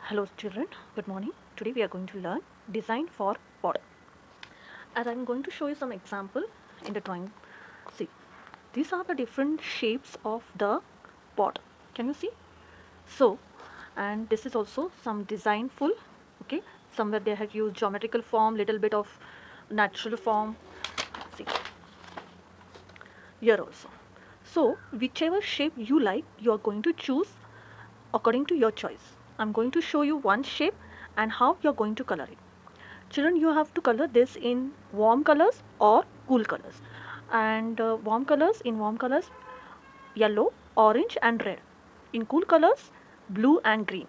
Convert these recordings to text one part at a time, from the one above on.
Hello children, good morning. Today we are going to learn design for pot. As I'm going to show you some example in the drawing. See, these are the different shapes of the pot. Can you see? So, and this is also some designful, okay? Somewhere they have used geometrical form, little bit of natural form. See, here also. So, whichever shape you like, you are going to choose according to your choice. I'm going to show you one shape and how you're going to color it. Children, you have to color this in warm colors or cool colors. And warm colors, yellow, orange and red. In cool colors, blue and green.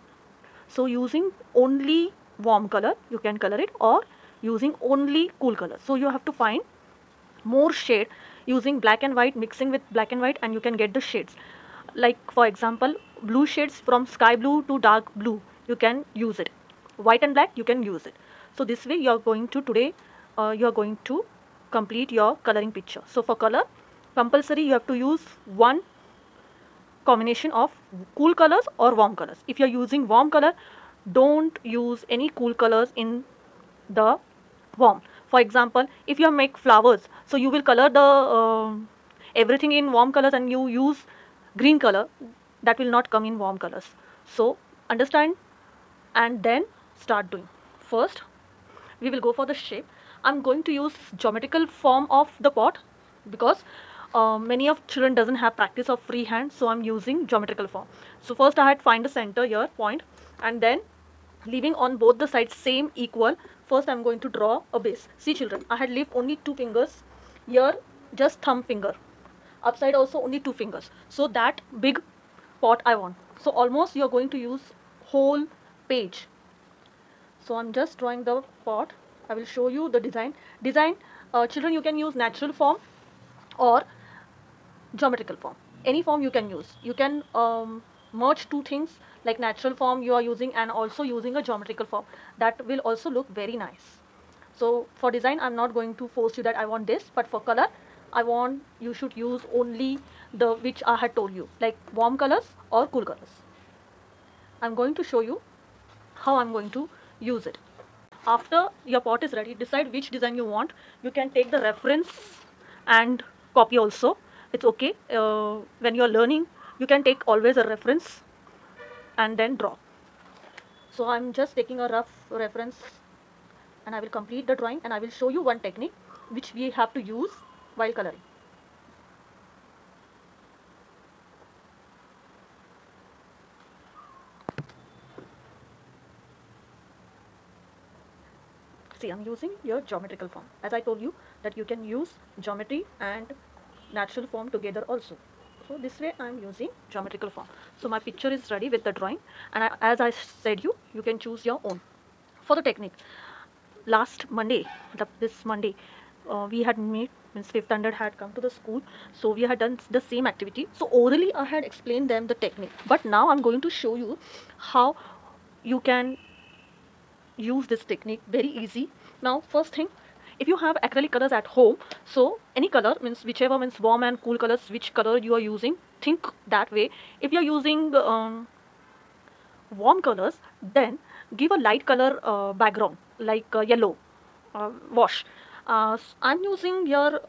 So using only warm color, you can color it, or using only cool colors. So you have to find more shade using black and white, mixing with black and white, and you can get the shades. Like for example, blue shades from sky blue to dark blue, you can use it. White and black, you can use it. So this way you are going to you are going to complete your coloring picture. So for color, compulsory you have to use one combination of cool colors or warm colors. If you are using warm color, don't use any cool colors in the warm. For example, if you make flowers, so you will color the everything in warm colors and you use green color, that will not come in warm colors. So understand and then start doing. First, we will go for the shape. I'm going to use geometrical form of the pot because many of children doesn't have practice of freehand, so I'm using geometrical form. So first I had find the center here point, and then leaving on both the sides same equal, first I'm going to draw a base. See children, I had left only two fingers here, just thumb finger, upside also only two fingers, so that big pot I want. So almost you're going to use whole page. So I'm just drawing the pot. I will show you the design. Children, you can use natural form or geometrical form, any form you can use. You can merge two things, like natural form you are using and also using a geometrical form, that will also look very nice. So for design, I'm not going to force you that I want this, but for color, I want you should use only the which I had told you, like warm colors or cool colors. I'm going to show you how I'm going to use it. After your pot is ready, decide which design you want. You can take the reference and copy also. It's okay. When you're learning, you can take always a reference and then draw. So I'm just taking a rough reference and I will complete the drawing, and I will show you one technique which we have to use while coloring. See, I'm using your geometrical form. As I told you that you can use geometry and natural form together also. So this way I am using geometrical form. So my picture is ready with the drawing, and as I said you can choose your own. For the technique, last Monday, this Monday, we had met, means 5th standard had come to the school, so we had done the same activity. So orally I had explained them the technique, but now I'm going to show you how you can use this technique very easy. Now first thing, if you have acrylic colors at home, so any color, means whichever, means warm and cool colors, which color you are using, think that way. If you are using warm colors, then give a light color background, like yellow wash. I'm using here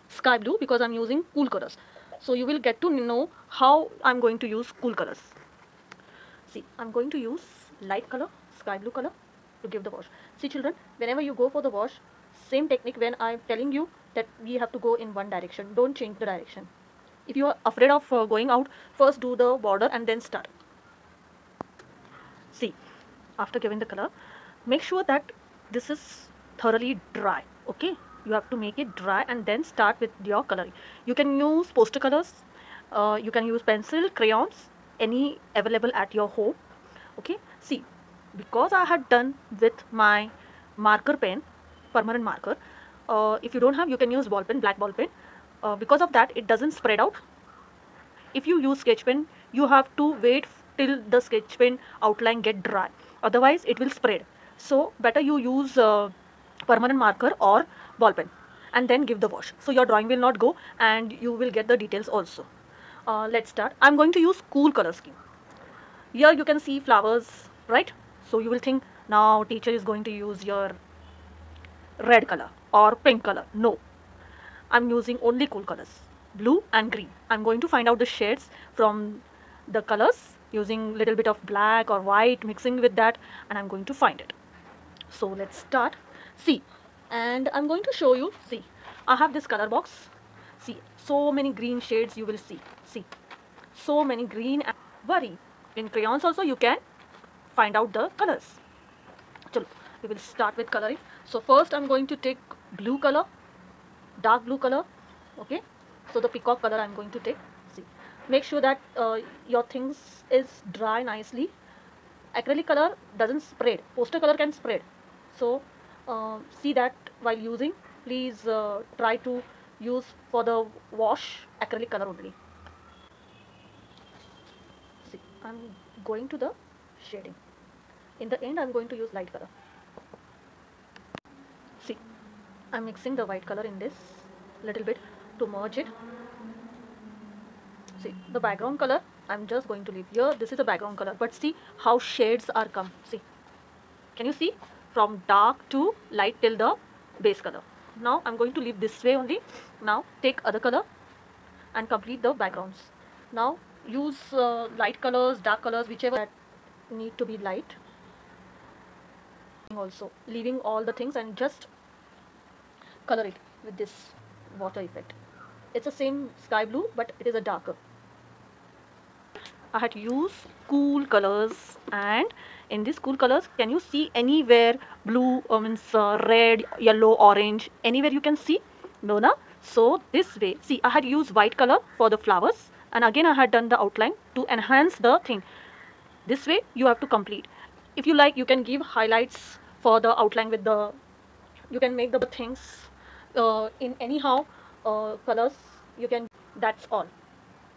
sky blue because I'm using cool colors, so you will get to know how I'm going to use cool colors. See, I'm going to use light color, sky blue color, to give the wash. See children, whenever you go for the wash, same technique. When I'm telling you that we have to go in one direction, don't change the direction. If you are afraid of going out, first do the border and then start. See, after giving the color, make sure that this is thoroughly dry. Okay, you have to make it dry and then start with your coloring. You can use poster colors, you can use pencil, crayons, any available at your home. Okay, see, because I had done with my marker pen, permanent marker, if you don't have, you can use ball pen, black ball pen. Because of that, it doesn't spread out. If you use sketch pen, you have to wait till the sketch pen outline get dry, otherwise it will spread. So better you use permanent marker or ball pen and then give the wash, so your drawing will not go and you will get the details also. Let's start. I'm going to use cool color scheme. Here you can see flowers, right? So you will think now teacher is going to use your red color or pink color. No, I'm using only cool colors, blue and green. I'm going to find out the shades from the colors using little bit of black or white mixing with that, and I'm going to find it. So let's start. See, and I'm going to show you. See, I have this color box. See, so many green shades you will see. See, so many green and worry. In crayons also you can find out the colors. Chalo, we will start with coloring. So first I'm going to take blue color, dark blue color. Okay, so the peacock color I'm going to take. See, make sure that your things is dry nicely. Acrylic color doesn't spread, poster color can spread, so see that while using, please try to use for the wash acrylic color only. See, I'm going to the shading. In the end I'm going to use light color. See, I'm mixing the white color in this little bit to merge it. See, the background color I'm just going to leave here. This is the background color, but see how shades are come. See, can you see from dark to light till the base color? Now I'm going to leave this way only. Now take other color and complete the backgrounds. Now use light colors, dark colors, whichever that need to be light. Also leaving all the things and just color it with this water effect. It's the same sky blue, but it is a darker. I had to use cool colors, and in these cool colors, can you see anywhere blue, means red, yellow, orange, anywhere you can see? No, na? So this way, see, I had used white color for the flowers, and again I had done the outline to enhance the thing. This way you have to complete. If you like, you can give highlights for the outline with the, you can make the things in anyhow colors, you can, that's all.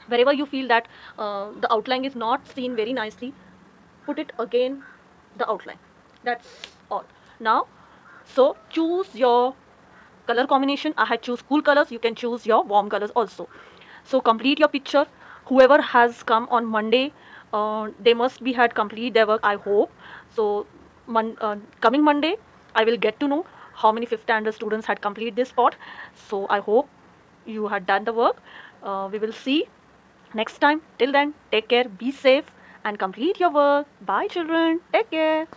Wherever you feel that the outline is not seen very nicely, put it again the outline. That's all. Now, so choose your color combination. I had choose cool colors. You can choose your warm colors also. So complete your picture. Whoever has come on Monday, they must be had complete their work, I hope. So coming Monday, I will get to know how many fifth standard students had complete this part. So I hope you had done the work. We will see next time. Till then, take care, be safe, and complete your work. Bye, children. Take care.